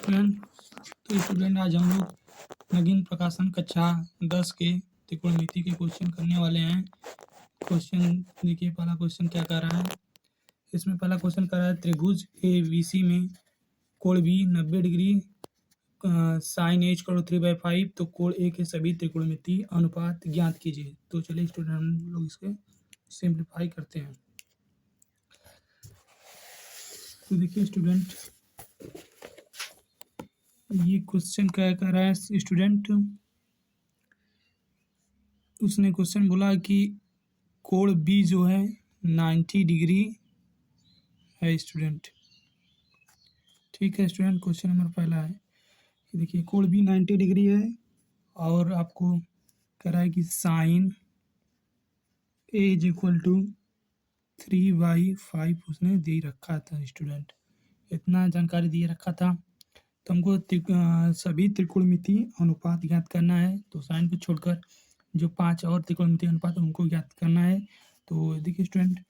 Student. तो student आज हम लोग नगीन प्रकाशन कक्षा 10 के त्रिकोणमिति के क्वेश्चन करने वाले हैं। क्वेश्चन देखिए, पहला क्वेश्चन क्या कर रहा है। इसमें पहला क्वेश्चन कर रहा है त्रिभुज ABC में कोण B 90 डिग्री साइन H करो 3/5, तो कोण A के सभी त्रिकोणमिति अनुपात ज्ञात कीजिए। तो चलिए स्टूडेंट हम लोग इसके सिंप्लीफाई करते हैं। तो देखिए स्टूडेंट, ये क्वेश्चन क्या कर रहा है स्टूडेंट। उसने क्वेश्चन बोला कि कोण B जो है 90 डिग्री है स्टूडेंट। ठीक है स्टूडेंट, क्वेश्चन नंबर पहला है कि देखिए कोण B 90 डिग्री है और आपको कह रहा है कि sine A is equal to 3/5 उसने दे रखा था स्टूडेंट। इतना जानकारी दिए रखा था। तो हमको सभी त्रिकोणमिति अनुपात ज्ञात करना है। तो साइन को छोड़कर जो 5 और त्रिकोणमिति अनुपात उनको ज्ञात करना है। तो देखिए स्टूडेंट,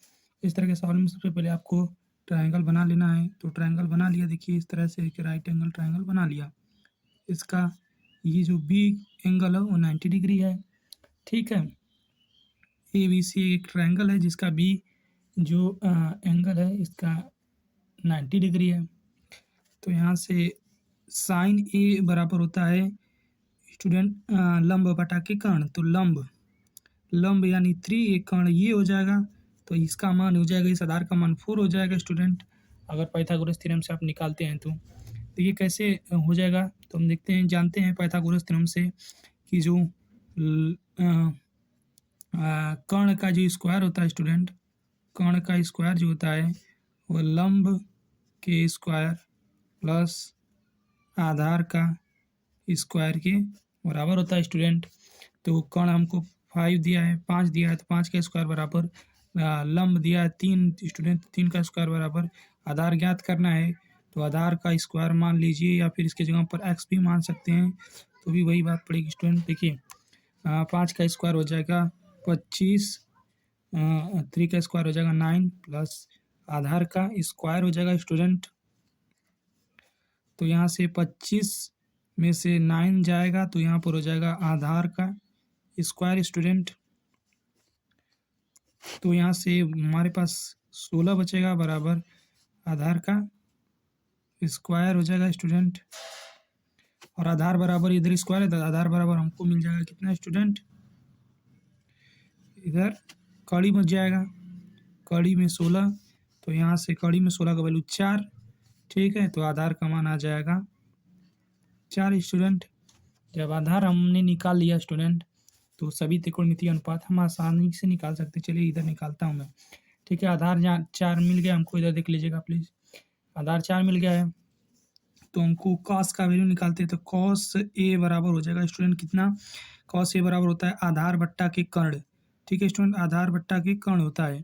इस तरह के सवाल में सबसे पहले आपको ट्रायंगल बना लेना है। तो ट्रायंगल बना लिया, देखिए इस तरह से एक राइट एंगल ट्रायंगल बना लिया। इसका ये जो बी एंगल है वो 90 डिग्री है। ठीक है, ABC एक ट्रायंगल है जिसका बी जो एंगल है इसका 90 डिग्री है। तो यहाँ से साइन A बराबर होता है स्टूडेंट लंब बटा के कर्ण। तो लंब यानी 3, एक कर्ण ये हो जाएगा। तो इसका मान हो जाएगा, इस आधार का मान 4 हो जाएगा स्टूडेंट। अगर पाइथागोरस थ्योरम से आप निकालते हैं तो ये कैसे हो जाएगा। तो हम देखते हैं, जानते हैं पाइथागोरस थ्योरम से कि जो कर्ण का जो स्क्वायर होता है स्टूडेंट, कर्ण का स्क्वायर जो होता है वो लंब के स्क्वायर प्लस आधार का स्क्वायर के बराबर होता है स्टूडेंट। तो कर्ण हमको 5 दिया है, 5 दिया है, तो 5 का स्क्वायर बराबर लंब दिया है 3 स्टूडेंट, 3 का स्क्वायर बराबर आधार ज्ञात करना है। तो आधार का स्क्वायर मान लीजिए या फिर इसके जगह पर x भी मान सकते हैं, तो भी वही बात पड़ेगी स्टूडेंट। देखिए 5 का स्क्वायर हो जाएगा 25, 3 का स्क्वायर हो जाएगा 9 प्लस आधार का स्क्वायर हो जाएगा स्टूडेंट। तो यहाँ से 25 में से 9 जाएगा तो यहाँ पर हो जाएगा आधार का स्क्वायर स्टूडेंट। तो यहाँ से हमारे पास 16 बचेगा बराबर आधार का स्क्वायर हो जाएगा स्टूडेंट। और आधार बराबर इधर स्क्वायर है तो आधार बराबर हमको मिल जाएगा कितना स्टूडेंट, इधर कड़ी बच जाएगा, कड़ी में 16। तो यहाँ से कड़ी में 16 का वैल्यू 4। ठीक है, तो आधार का मान आ जाएगा 4 स्टूडेंट। जब आधार हमने निकाल लिया स्टूडेंट तो सभी त्रिकोणमितीय अनुपात हम आसानी से निकाल सकते। चलिए इधर निकालता हूँ मैं। ठीक है, आधार 4 मिल गया हमको, इधर देख लीजिएगा प्लीज़। आधार 4 मिल गया है तो हमको कॉस का वैल्यू निकालते हैं। तो कॉस A बराबर हो जाएगा स्टूडेंट कितना, कॉस A बराबर होता है आधार बट्टा के कर्ण। ठीक है स्टूडेंट, आधार बट्टा के कर्ण होता है।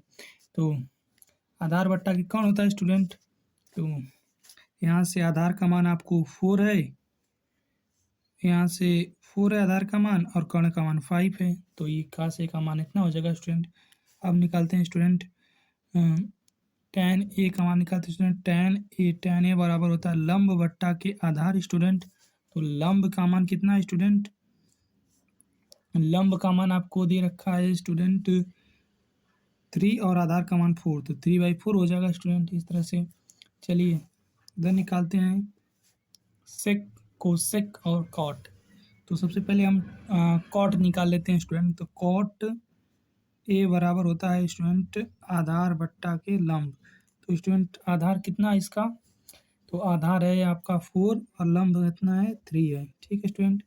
तो आधार बट्टा के कर्ण होता है स्टूडेंट। तो यहाँ से आधार का मान आपको 4 है, यहाँ से 4 है आधार का मान और कर्ण का मान 5 है। तो ये कॉस A का मान इतना हो जाएगा स्टूडेंट। अब निकालते हैं स्टूडेंट tan A का मान निकालते हैं स्टूडेंट। tan A बराबर होता है लंब बट्टा के आधार स्टूडेंट। तो लंब का मान कितना है स्टूडेंट, लंब का मान आपको दे रखा है स्टूडेंट 3 और आधार का मान 4, तो 3/4 हो जाएगा स्टूडेंट इस तरह से। चलिए इधर निकालते हैं सेक, कोसेक और कॉट। तो सबसे पहले हम कॉट निकाल लेते हैं स्टूडेंट। तो कॉट A बराबर होता है स्टूडेंट आधार बट्टा के लंब। तो स्टूडेंट आधार कितना है इसका, तो आधार है आपका 4 और लंब कितना है 3 है। ठीक है स्टूडेंट,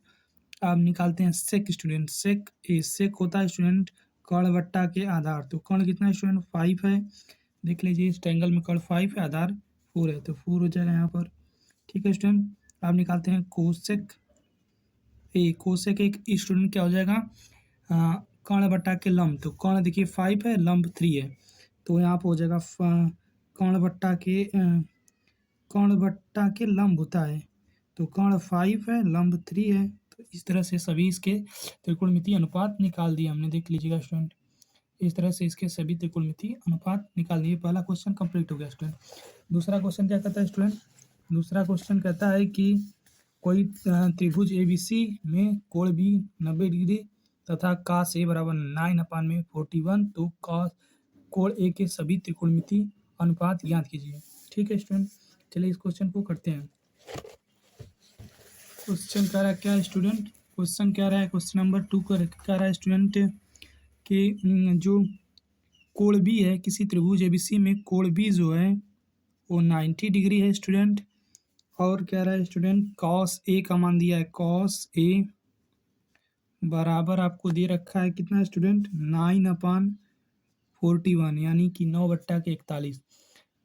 अब निकालते हैं सेक स्टूडेंट। सेक होता है स्टूडेंट कर्ण बट्टा के आधार। तो कर्ण कितना है स्टूडेंट 5 है। देख लीजिए इस ट्रायंगल में कर्ण 5 है, आधार 4 है, तो 4 हो जाएगा यहाँ पर। ठीक है स्टूडेंट, अब निकालते हैं कोसेक A। कोसेक एक स्टूडेंट क्या हो जाएगा कर्ण बट्टा के लंब। तो कर्ण देखिए 5 है, लंब 3 है, तो यहाँ पर हो जाएगा कर्ण बट्टा के लंब होता है। तो कर्ण 5 है, लंब 3 है। तो इस तरह से सभी इसके त्रिकोणमितीय अनुपात निकाल दिए हमने। देख लीजिएगा स्टूडेंट, इस तरह से इसके सभी त्रिकोणमितीय अनुपात निकाल दिए। पहला क्वेश्चन कंप्लीट हो गया स्टूडेंट। दूसरा क्वेश्चन क्या कहता है स्टूडेंट, दूसरा क्वेश्चन कहता है कि कोई त्रिभुज ABC में कोण B 90 डिग्री तथा cos A बराबर 9/41, तो cos कोण A के सभी त्रिकोणमितीय अनुपात ज्ञात कीजिए। ठीक है स्टूडेंट, चलिए इस क्वेश्चन को करते हैं। क्वेश्चन कह रहा है क्या स्टूडेंट, क्वेश्चन क्या रहा है, क्वेश्चन नंबर 2 कह रहा है स्टूडेंट कि जो कोण B है, किसी त्रिभुज ABC में कोण B जो है वो 90 डिग्री है स्टूडेंट। और क्या रहा है स्टूडेंट, cos A का मान दिया है, cos A बराबर आपको दे रखा है कितना स्टूडेंट, 9/41, यानी कि 9/41।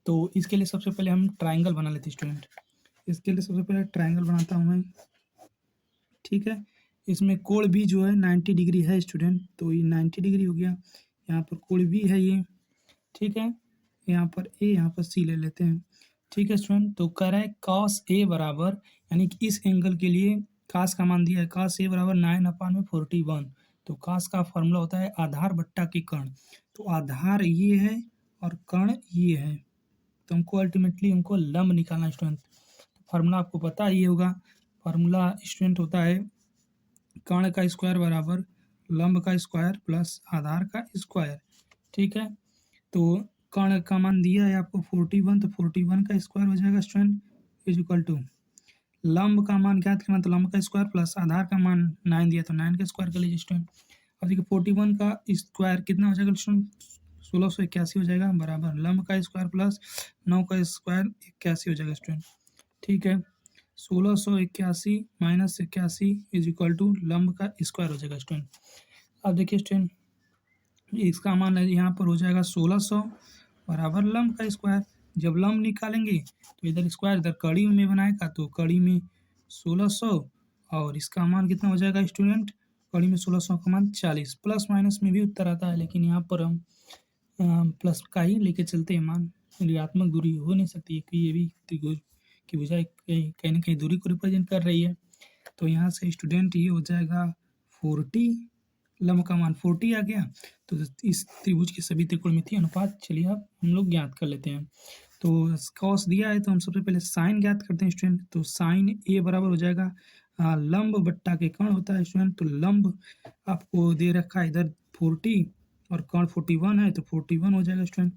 तो इसके लिए सबसे पहले हम ट्राइंगल बना लेते हैं स्टूडेंट। इसके लिए सबसे पहले ट्राइंगल बनाता हूँ मैं। ठीक है, इसमें कोण भी जो है 90 डिग्री है स्टूडेंट, तो ये 90 डिग्री हो गया। यहाँ पर कोण भी है ये, ठीक है, यहाँ पर A, यहाँ पर C ले लेते हैं। ठीक है स्टूडेंट, तो कह रहा है cos A बराबर, यानी कि इस एंगल के लिए cos का मान दिया है, cos A बराबर 9/41। तो cos का फॉर्मूला होता है आधार बट्टा के कर्ण। तो आधार ये है और कर्ण ये है, तो हमको अल्टीमेटली हमको लंब निकालना है स्टूडेंट। फार्मूला आपको पता ही होगा, फार्मूला स्टूडेंट होता है कर्ण का स्क्वायर बराबर लंब का स्क्वायर प्लस आधार का स्क्वायर। ठीक है, तो कर्ण का मान दिया है आपको 41, तो 41 का स्क्वायर हो जाएगा स्टूडेंट इज इक्वल टू लंब का मान ज्ञात करना, तो लंब का स्क्वायर प्लस आधार का मान 9 दिया, तो 9 का स्क्वायर कर लीजिए स्टूडेंट। अब देखिए 41 का स्क्वायर कितना हो जाएगा स्टूडेंट, 1681 हो जाएगा, बराबर लंब का स्क्वायर प्लस 9 का स्क्वायर 81 हो जाएगा स्टूडेंट। ठीक है, 1681 माइनस 81 इज इक्वल टू लंब का स्क्वायर हो जाएगा स्टूडेंट। अब देखिए स्टूडेंट, इसका मान यहाँ पर हो जाएगा 1600 बराबर लंब का स्क्वायर। जब लंब निकालेंगे तो इधर स्क्वायर इधर कड़ी में बनाएगा, तो कड़ी में 1600 और इसका मान कितना हो जाएगा स्टूडेंट, कड़ी में 1600 का मान 40। प्लस माइनस में भी उत्तर आता है, लेकिन यहाँ पर हम प्लस का ही लेके चलते हैं मान, ऋणात्मक दूरी हो नहीं सकती क्योंकि ये भी त्रिभुज की भुजा कहीं ना कहीं दूरी को रिप्रेजेंट कर रही है। तो यहाँ से स्टूडेंट ये हो जाएगा 40, लंब का मान 40 आ गया। तो इस त्रिभुज के सभी त्रिकोणमितीय अनुपात चलिए अब हम लोग ज्ञात कर लेते हैं। तो कॉस दिया है तो हम सबसे पहले साइन ज्ञात करते हैं स्टूडेंट। तो साइन ए बराबर हो जाएगा लंब बट्टा के कर्ण होता है स्टूडेंट। तो लंब आपको दे रखा है इधर 40 और कर्ण 41 है, तो 41 हो जाएगा स्टूडेंट।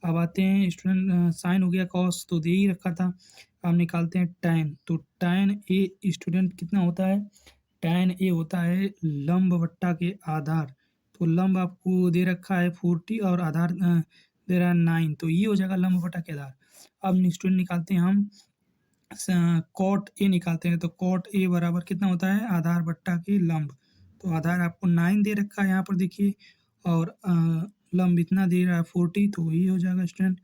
अब आते हैं स्टूडेंट, साइन हो गया, कॉस तो दे ही रखा था। अब निकालते हैं टैन। तो टैन ए स्टूडेंट कितना होता है, टैन ए होता है लंब बट्टा के आधार। तो लंब आपको दे रखा है 40 और आधार दे रहा है 9, तो ये हो जाएगा लंब बट्टा के आधार। अब स्टूडेंट निकालते हैं हम कॉट ए निकालते हैं। तो कॉट ए बराबर कितना होता है, आधार बट्टा के लंब। तो आधार आपको 9 दे रखा है यहाँ पर देखिए, और लंब इतना दे रहा है 40, तो वही हो जाएगा स्टूडेंट।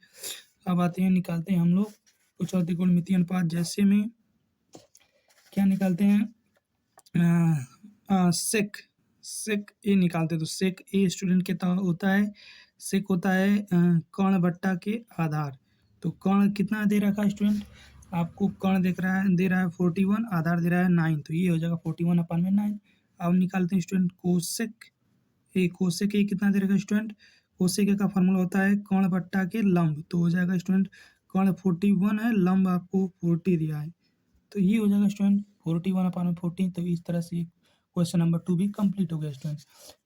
अब आते हैं निकालते हैं हम लोग कुछ और त्रिकोणमितीय अनुपात, जैसे में क्या निकालते हैं, सेक सेक ए निकालते हैं। तो सेक ए स्टूडेंट कितना होता है, सेक होता है कर्ण बट्टा के आधार। तो कर्ण कितना दे रखा है स्टूडेंट, आपको कर्ण दे रहा है 41, आधार दे रहा है 9, तो ये हो जाएगा 41/9। अब निकालते हैं स्टूडेंट कोसेक ए। कोसेक ए कितना दे रखा है स्टूडेंट, कोसेक ए का फॉर्मूला होता है कर्ण बट्टा के लंब। तो हो जाएगा स्टूडेंट कर्ण 41 है, लंब आपको 40 दिया है, तो ये हो जाएगा स्टूडेंट 41/14। तो इस तरह से क्वेश्चन नंबर 2 भी कंप्लीट हो गया स्टूडेंट।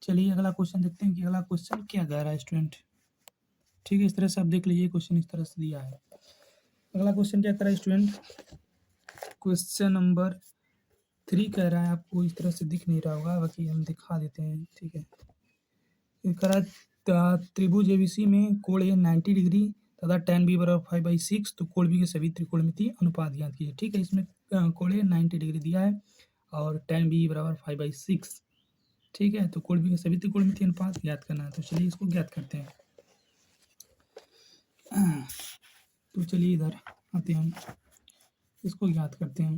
चलिए अगला क्वेश्चन देखते हैं कि अगला क्वेश्चन क्या कह रहा है स्टूडेंट। ठीक है, इस तरह से आप देख लीजिए, क्वेश्चन इस तरह से दिया है। अगला क्वेश्चन क्या कर रहा है स्टूडेंट, क्वेश्चन नंबर 3 कह रहा है, आपको इस तरह से दिख नहीं रहा होगा, बाकी हम दिखा देते हैं। ठीक है, ये कह रहा है त्रिभुज एबीसी में कोण ए 90 डिग्री तथा tan b बराबर 5/6, तो कोण b के सभी त्रिकोणमितीय अनुपात ज्ञात कीजिए। ठीक है, इसमें कोण ए 90 डिग्री दिया है और tan b बराबर 5/6। ठीक है, तो कोण b के सभी त्रिकोणमितीय अनुपात ज्ञात करना है। तो चलिए इसको ज्ञात करते हैं। तो चलिए इधर आते हैं, इसको ज्ञात करते हैं।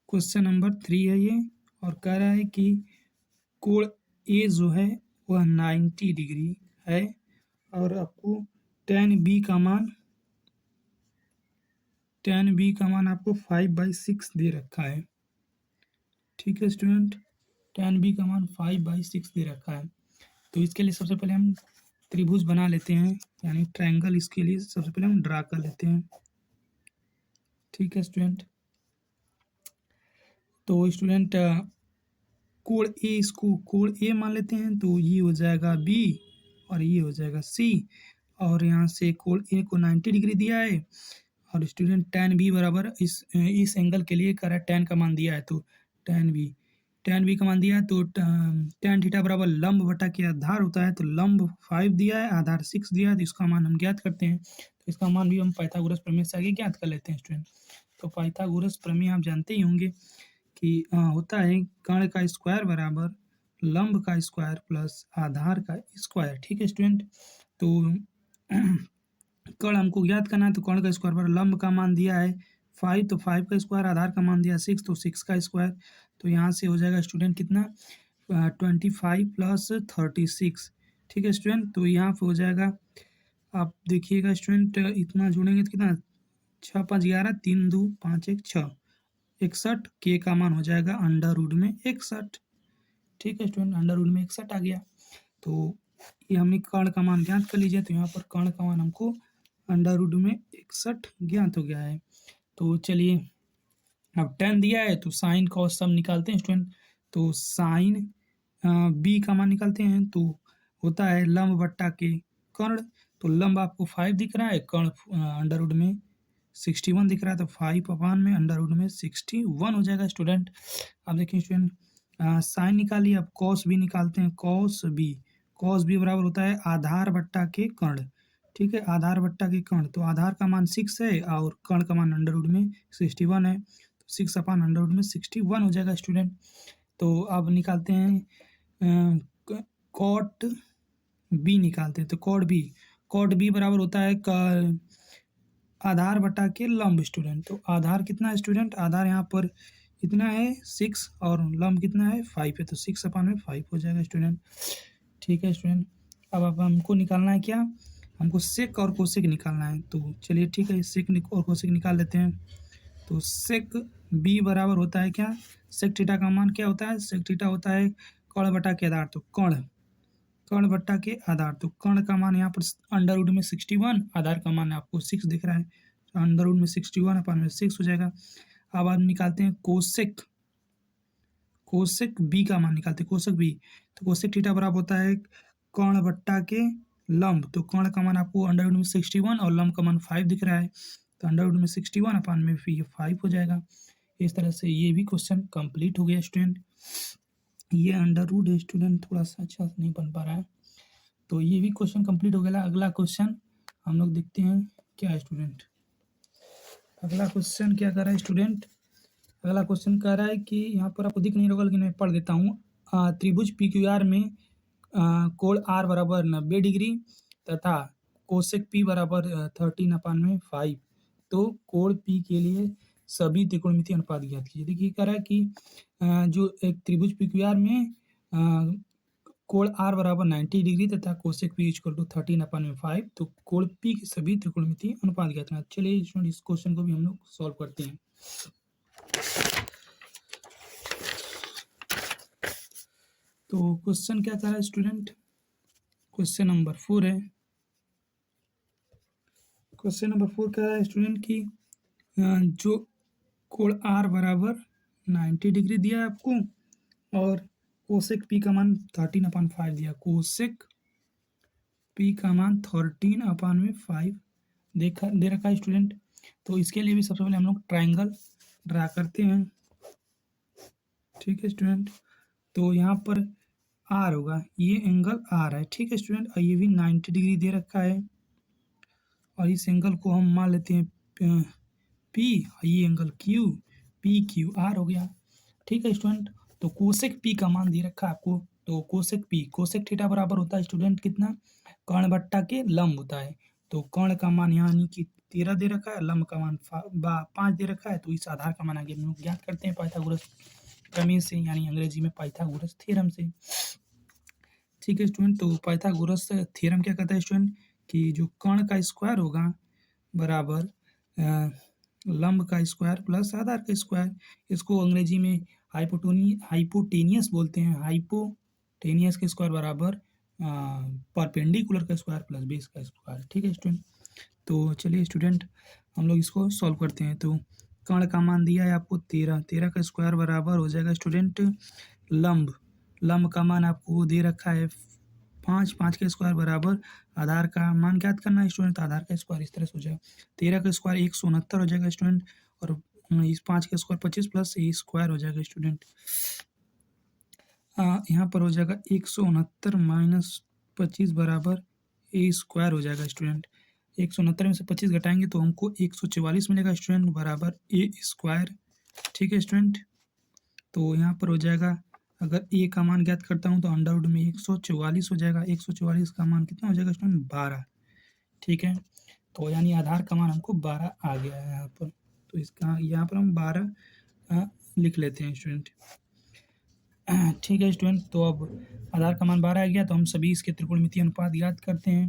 क्वेश्चन नंबर 3 है ये, और कह रहा है कि कोण ए जो है वह 90 डिग्री है और आपको tan b का मान आपको 5/6 दे रखा है। ठीक है स्टूडेंट, tan b का मान 5/6 दे रखा है। तो इसके लिए सबसे पहले हम त्रिभुज बना लेते हैं, यानी ट्रायंगल। इसके लिए सबसे पहले हम ड्रा कर लेते हैं। ठीक है स्टूडेंट। तो स्टूडेंट कोण ए, इसको कोण ए मान लेते हैं, तो ये हो जाएगा बी और ये हो जाएगा सी। और यहाँ से कोण ए को 90 डिग्री दिया है और स्टूडेंट tan बी बराबर इस एंगल के लिए कर tan का मान दिया है, तो tan बी का मान दिया है, तो tan थीटा बराबर लंब बटा के आधार होता है, तो लंब 5 दिया है, आधार 6 दिया है, तो इसका मान हम ज्ञात करते हैं। तो इसका मान भी हम पाइथागोरस प्रमेय से आगे ज्ञात कर लेते हैं स्टूडेंट। तो पाइथागोरस प्रमेय आप जानते ही होंगे कि होता है कर्ण का स्क्वायर बराबर लंब का स्क्वायर प्लस आधार का स्क्वायर। ठीक है स्टूडेंट। तो कर्ण हमको ज्ञात करना है, तो कर्ण का स्क्वायर बराबर लंब का मान दिया है 5, तो 5 का स्क्वायर, आधार का मान दिया 6, तो 6 का स्क्वायर। तो यहाँ से हो जाएगा स्टूडेंट कितना 25 प्लस 36। ठीक है स्टूडेंट। तो यहाँ पे हो जाएगा, आप देखिएगा स्टूडेंट, इतना जोड़ेंगे तो कितना 6 5 11 3 2 5 1 6 61, के का मान हो जाएगा अंडर रूट में 61। ठीक है स्टूडेंट, अंडर रूट में 61 आ गया। तो ये हमने कर्ण का मान ज्ञात कर लीजिए, तो यहाँ पर कर्ण का मान हमको अंडर रूट में 61 ज्ञात हो गया है। तो चलिए, अब tan दिया है तो साइन कॉस सब निकालते हैं स्टूडेंट। तो साइन बी का मान निकालते हैं, तो होता है लंब बट्टा के कर्ण। तो लंब आपको 5 दिख रहा है, कर्ण अंडर रूट में 61 दिख रहा है, तो 5 अपान में अंडर रूट में 61 हो जाएगा स्टूडेंट। अब देखिए स्टूडेंट, साइन निकालिए, अब कॉस बी निकालते हैं। कॉस बी बराबर होता है आधार बट्टा के कर्ण। ठीक है, आधार बट्टा के कर्ण, तो आधार का मान 6 है और कर्ण का मान अंडर रूट में 61 है, तो 6 अपान अंडर रूट में 61 हो जाएगा स्टूडेंट। तो अब निकालते हैं कॉट बी निकालते हैं। तो कॉट बी बराबर होता है आधार बटा के लंब स्टूडेंट। तो आधार कितना है स्टूडेंट, आधार यहाँ पर कितना है 6 और लंब कितना है 5 है, तो 6 अपान में 5 हो जाएगा स्टूडेंट। ठीक है स्टूडेंट। अब हमको निकालना है क्या, हमको सेक और कोसेक निकालना है। तो चलिए ठीक है, सेक और कोसेक निकाल लेते हैं। तो सेक बी बराबर होता है क्या, सेक थीटा का मान क्या होता है, सेक थीटा होता है कर्ण बटा के आधार। तो कर्ण बट्टा के आधार, तो कर्ण का मान यहाँ पर अंडर रूट में 61, आधार का मान आपको 6 दिख रहा है, तो अंडर रूट में 61 अपान में 6 हो जाएगा। अब आप निकालते हैं कोसेक बी का मान निकालते हैं, कोसेक बी। तो कोसेक थीटा बराबर होता है कर्ण बट्टा के लंब। तो कर्ण का मान आपको अंडर रूट में 61 और लंब का मान 5 दिख रहा है, तो अंडर रूट में 61 अपान में फिर 5 हो जाएगा। इस तरह से ये भी क्वेश्चन कंप्लीट हो गया स्टूडेंट। ये अंडर रूट है स्टूडेंट, थोड़ा सा अच्छा नहीं बन पा रहा है। तो ये भी क्वेश्चन कंप्लीट हो गया। अगला क्वेश्चन हम लोग देखते हैं क्या है स्टूडेंट। अगला क्वेश्चन क्या कर रहा है स्टूडेंट, अगला क्वेश्चन कह रहा है कि यहाँ पर आपको दिख नहीं होगा लेकिन मैं पढ़ देता हूँ। त्रिभुज PQR में कोण R बराबर 90 डिग्री तथा कोसेक P बराबर 13 अपान में 5। तो कोण P के लिए सभी त्रिकोणमितीय अनुपात ज्ञात कीजिए। देखिए कह रहा है कि जो एक त्रिभुज PQR में कोण R बराबर 90 डिग्री तथा कोसेक P इक्वल टू 13 अपान में 5, तो कोण P के सभी त्रिकोणमितीय अनुपात ज्ञात करना। चलिए इस क्वेश्चन को भी हम लोग सॉल्व करते हैं। तो क्वेश्चन क्या कर रहा है स्टूडेंट, क्वेश्चन नंबर 4 है। क्वेश्चन नंबर 4 कह रहा है स्टूडेंट कि जो कोण R बराबर 90 डिग्री दिया है आपको और कोसेक P का मान 13 अपान 5 दिया, कोसेक P का मान 13 अपान में 5 दे रखा है स्टूडेंट। तो इसके लिए भी सबसे पहले हम लोग ट्राइंगल ड्रा करते हैं। ठीक है स्टूडेंट। तो यहाँ पर R होगा, ये एंगल R है। ठीक है स्टूडेंट, और ये भी 90 डिग्री दे रखा है और इस एंगल को हम मान लेते हैं P, ये एंगल PQR हो गया। ठीक है स्टूडेंट। तो कोसेक P का मान दे रखा है आपको, तो कोसेक थीटा बराबर होता है स्टूडेंट कितना, कर्ण बट्टा के लंब होता है। तो कर्ण का मान यहाँ कि 13 दे रखा है, लंब का मान 5 दे रखा है, तो इस आधार का मान आगे हम लोग ज्ञात करते हैं पाइथागोरस प्रमेय से, यानी अंग्रेजी में पाइथागोरस थ्योरम से। ठीक है स्टूडेंट। तो पाइथागोरस थ्योरम क्या कहता है स्टूडेंट, कि जो कर्ण का स्क्वायर होगा बराबर लंब का स्क्वायर प्लस आधार का स्क्वायर, इसको अंग्रेजी में हाइपोटेनियस बोलते हैं। हाइपोटेनियस का स्क्वायर बराबर परपेंडिकुलर का स्क्वायर प्लस बेस का स्क्वायर। ठीक है स्टूडेंट। तो चलिए स्टूडेंट हम लोग इसको सॉल्व करते हैं। तो कर्ण का मान दिया है आपको 13, 13 का स्क्वायर बराबर हो जाएगा स्टूडेंट लंब, लंब का मान आपको दे रखा है 5, 5 का स्क्वायर बराबर आधार का मान ज्ञात करना है स्टूडेंट। तो आधार का स्क्वायर इस तरह से हो जाएगा 13 का स्क्वायर 169 हो जाएगा स्टूडेंट, और इस 5 का स्क्वायर 25 प्लस ए स्क्वायर हो जाएगा स्टूडेंट। यहाँ पर हो जाएगा 169 माइनस 25 बराबर ए स्क्वायर हो जाएगा स्टूडेंट। 169 में से 25 घटाएंगे तो हमको 144 मिलेगा स्टूडेंट बराबर ए स्क्वायर। ठीक है स्टूडेंट, तो यहाँ पर हो जाएगा अगर ए का मान ज्ञात करता हूँ तो अंडर रूट में 144 हो जाएगा। 144 का मान कितना हो जाएगा स्टूडेंट 12। ठीक है, तो यानी आधार का मान हमको 12 आ गया है यहाँ पर। तो इसका यहाँ पर हम 12 लिख लेते हैं स्टूडेंट। ठीक है स्टूडेंट, तो अब आधार का मान 12 आ गया तो हम सभी इसके त्रिकोणमितीय अनुपात याद करते हैं।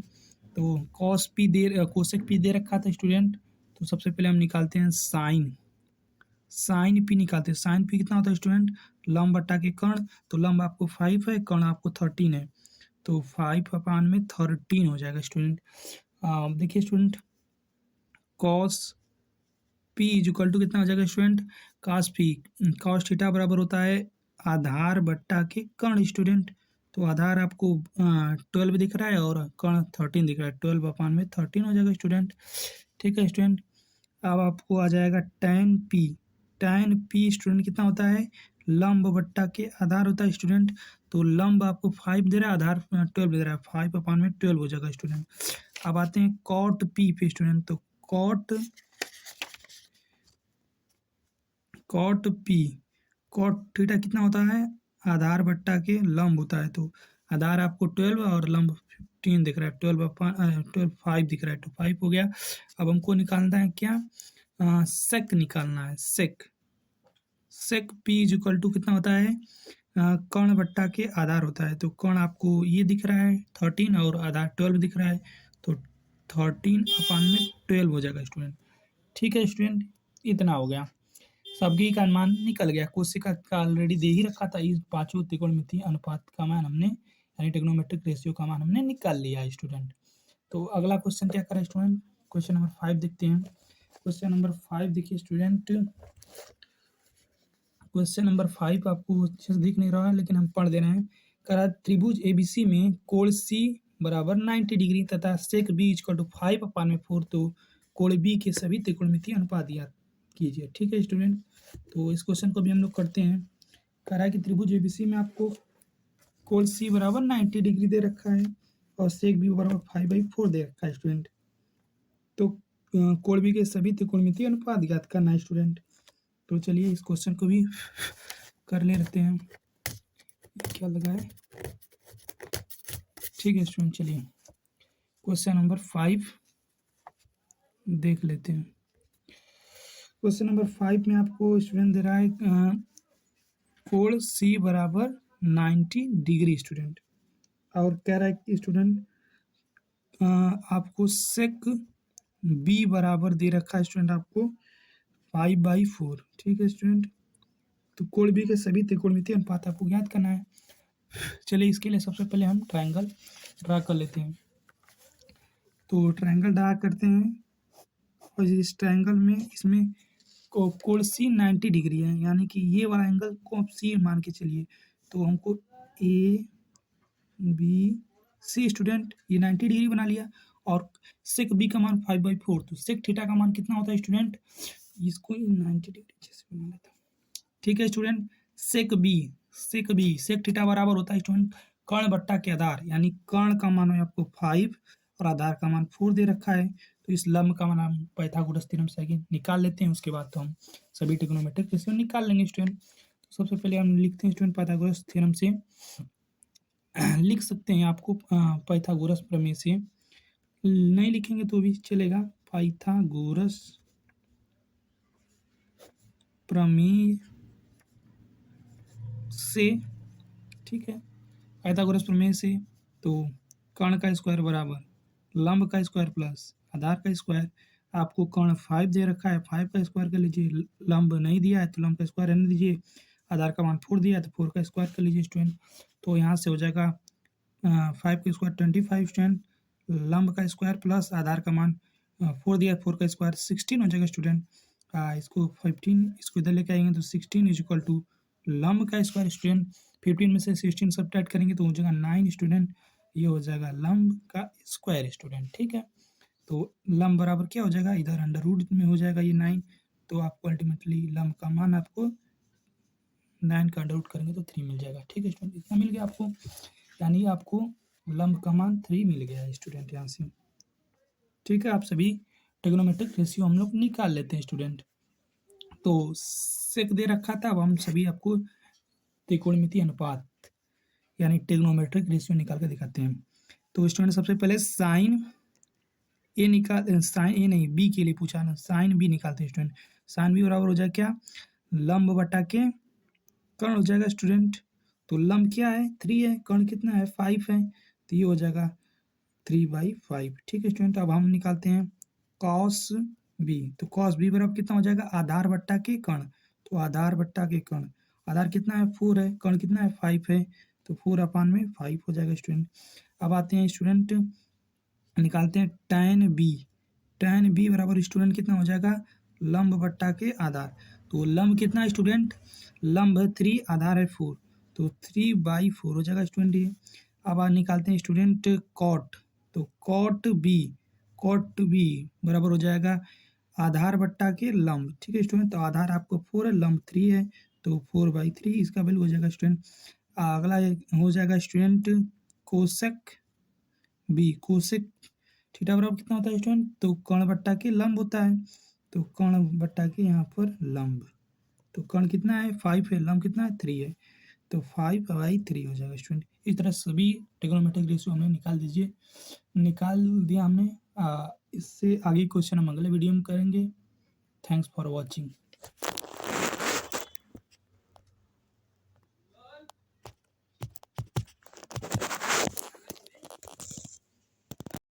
तो कोसेक पी दे रखा था स्टूडेंट, तो सबसे पहले हम निकालते हैं साइन पी निकालते हैं। साइन पी कितना होता है स्टूडेंट लंब बट्टा के कर्ण, तो लंब आपको 5 है, कर्ण आपको 13 है, तो 5/13 हो जाएगा स्टूडेंट। देखिए student cos pi is equal to कितना हो जाएगा student cos pi, cos theta बराबर होता है आधार बट्टा के कर्ण स्टूडेंट। तो आधार आपको 12 दिख रहा है और कर्ण 13 दिख रहा है, 12/13 हो जाएगा स्टूडेंट। ठीक है स्टूडेंट, अब आपको आ जाएगा tan पी स्टूडेंट कितना होता है लंब बट्टा के आधार होता है स्टूडेंट। तो लंब आपको 5 दे रहा है, आधार 12 दे रहा है, 5/12 हो जाएगा स्टूडेंट। अब आते हैं कॉट पी पे स्टूडेंट, तो कॉट पी कॉट थीटा कितना होता है आधार बट्टा के लंब होता है। तो आधार आपको 12 और लंब 15 दिख रहा है, 5 दिख रहा है, तो 5 हो गया। अब हमको निकालना है क्या सेक निकालना है, सेक पी इज इक्वल टू कितना होता है कर्ण बट्टा के आधार होता है। तो कर्ण आपको ये दिख रहा है 13 और आधार 12 दिख रहा है, तो 13/12 हो जाएगा स्टूडेंट। ठीक है स्टूडेंट, इतना हो गया, सबकी का मान निकल गया। कोशिका का ऑलरेडी दे ही रखा था, इस पांचों त्रिकोणमितीय अनुपात का मान हमने यानी ट्रिग्नोमेट्रिक रेशियो का मान हमने निकाल लिया स्टूडेंट। तो अगला क्वेश्चन क्या करें स्टूडेंट, क्वेश्चन नंबर 5 देखते हैं। क्वेश्चन नंबर 5 देखिए स्टूडेंट, क्वेश्चन नंबर 5 आपको अच्छे से दिख नहीं रहा है लेकिन हम पढ़ दे रहे हैं। करा त्रिभुज एबीसी में कोण सी बराबर 90 डिग्री तथा सेक बी इक्वल टू 5/4, तो कोण बी के सभी त्रिकोणमितीय अनुपात याद कीजिए। ठीक है स्टूडेंट, तो इस क्वेश्चन को भी हम लोग करते हैं। कह रहा है कि त्रिभुज एबीसी में आपको कोण सी बराबर 90 डिग्री दे रखा है और सेक बी बराबर 5/4 दे रखा है स्टूडेंट। तो कोण बी के सभी त्रिकोणमितीय अनुपात याद करना है स्टूडेंट। तो चलिए इस क्वेश्चन को भी कर लेते हैं, क्या लगा है। ठीक है स्टूडेंट, चलिए क्वेश्चन नंबर 5 देख लेते हैं। क्वेश्चन नंबर 5 में आपको स्टूडेंट दे रहा है कोण सी बराबर 90 डिग्री स्टूडेंट, और कह रहा है कि स्टूडेंट आपको सेक बी बराबर दे रखा है स्टूडेंट आपको 5/4। ठीक है स्टूडेंट, तो कोण बी के सभी त्रिकोणमितीय अनुपात आपको ज्ञात करना है। चलिए इसके लिए सबसे पहले हम ट्रायंगल ड्रा कर लेते हैं। तो ट्रायंगल ड्रा करते हैं और इस ट्रायंगल में इसमें कोण सी 90 डिग्री है, यानी कि ये वाला एंगल को आप सी मान के चलिए। तो हमको ए बी सी स्टूडेंट ये 90 डिग्री बना लिया, और सेक बी का मान 5/4, तो सेक थीटा का मान कितना होता है स्टूडेंट, इसको 90 डिग्री जैसे बना लेता हूँ। ठीक है स्टूडेंट, सेक बी सेक थीटा बराबर होता है स्टूडेंट कर्ण बट्टा के आधार, यानी कर्ण का मान है आपको 5 और आधार का मान 4 दे रखा है। तो इस लंब का मान हम पाइथागोरस थ्योरम से आगे निकाल लेते हैं, उसके बाद तो हम सभी ट्रिग्नोमेट्रिक रेशियो निकाल लेंगे स्टूडेंट। तो सबसे पहले हम लिखते हैं स्टूडेंट पाइथागोरस थ्योरम से लिख सकते हैं, आपको पाइथागोरस प्रमेय से नहीं लिखेंगे तो भी चलेगा, पाइथागोरस प्रमेय से। ठीक है, पाइथागोरस प्रमेय से तो कर्ण का स्क्वायर बराबर लंब का स्क्वायर प्लस आधार का स्क्वायर। आपको कर्ण 5 दे रखा है, 5 का स्क्वायर कर लीजिए, लंब नहीं दिया है तो लंब का स्क्वायर रहने दीजिए, आधार का मान 4 दिया है तो 4 का स्क्वायर कर लीजिए स्टूडेंट। तो यहाँ से हो जाएगा 5 का स्क्वायर 25 स्टूडेंट, लंब का स्क्वायर प्लस आधार का मान 4 दिया, 4 का स्क्वायर 16 हो जाएगा स्टूडेंट। इसको 15 इसको इधर लेके आएंगे तो 16 इज इक्वल टू लंब का स्क्वायर स्टूडेंट। 15 में से 16 सब्ट्रैक्ट करेंगे तो हो जाएगा 9 स्टूडेंट। ये हो जाएगा लंब का स्क्वायर स्टूडेंट, ठीक है। तो लंब बराबर क्या हो जाएगा, इधर अंडर रूट में हो जाएगा ये 9, तो आपको अल्टीमेटली लंब का मान आपको 9 का अंडर रूट करेंगे तो 3 मिल जाएगा, ठीक है स्टूडेंट। इतना मिल गया आपको, यानी आपको लंब का मान 3 मिल गया है स्टूडेंट यहाँ से, ठीक है। आप सभी ट्रिग्नोमेट्रिक रेशियो हम लोग निकाल लेते हैं स्टूडेंट। तो सेक दे रखा था, अब हम सभी आपको त्रिकोणमिति अनुपात यानी ट्रिग्नोमेट्रिक रेशियो निकाल के दिखाते हैं। तो स्टूडेंट सबसे पहले साइन ए निकाल, साइन ए नहीं बी के लिए पूछा ना, साइन बी निकालते हैं स्टूडेंट। साइन बी बराबर हो जाए क्या, लंब बटा के कर्ण हो जाएगा स्टूडेंट। तो लंब क्या है 3 है, कर्ण कितना है 5 है, तो ये हो जाएगा 3/5, ठीक है स्टूडेंट। अब हम निकालते हैं कॉस बी, तो कॉस बी बराबर कितना हो जाएगा, आधार बट्टा के कर्ण। तो आधार बट्टा के कर्ण, आधार कितना है 4 है, कर्ण कितना है 5 है, तो 4/5 हो जाएगा स्टूडेंट। अब आते हैं स्टूडेंट, निकालते हैं tan बी। tan बी बराबर स्टूडेंट कितना हो जाएगा, लंब बट्टा के आधार। तो लंब कितना है स्टूडेंट, लंब है 3, आधार है 4, तो 3/4 हो जाएगा स्टूडेंट ये। अब निकालते हैं स्टूडेंट कॉट, तो कॉट बी बराबर हो जाएगा आधार बट्टा के लंब, ठीक है स्टूडेंट। तो आधार आपको 4 है, लंब 3 है, तो 4/3 इसका वैल्यू हो जाएगा स्टूडेंट। अगला हो जाएगा student cosec B, cosec theta बराबर कितना होता है स्टूडेंट, तो कर्ण बट्टा के लंब होता है, तो कर्ण बट्टा के यहाँ पर लंब, तो कर्ण कितना है 5 है, लंब कितना है 3 है, तो 5/3 हो जाएगा स्टूडेंट। इस तरह सभी ट्रिग्नोमेट्रिक रेशियो हमने निकाल दिया हमने। इससे आगे क्वेश्चन हम अगले वीडियो में करेंगे। Thanks for watching.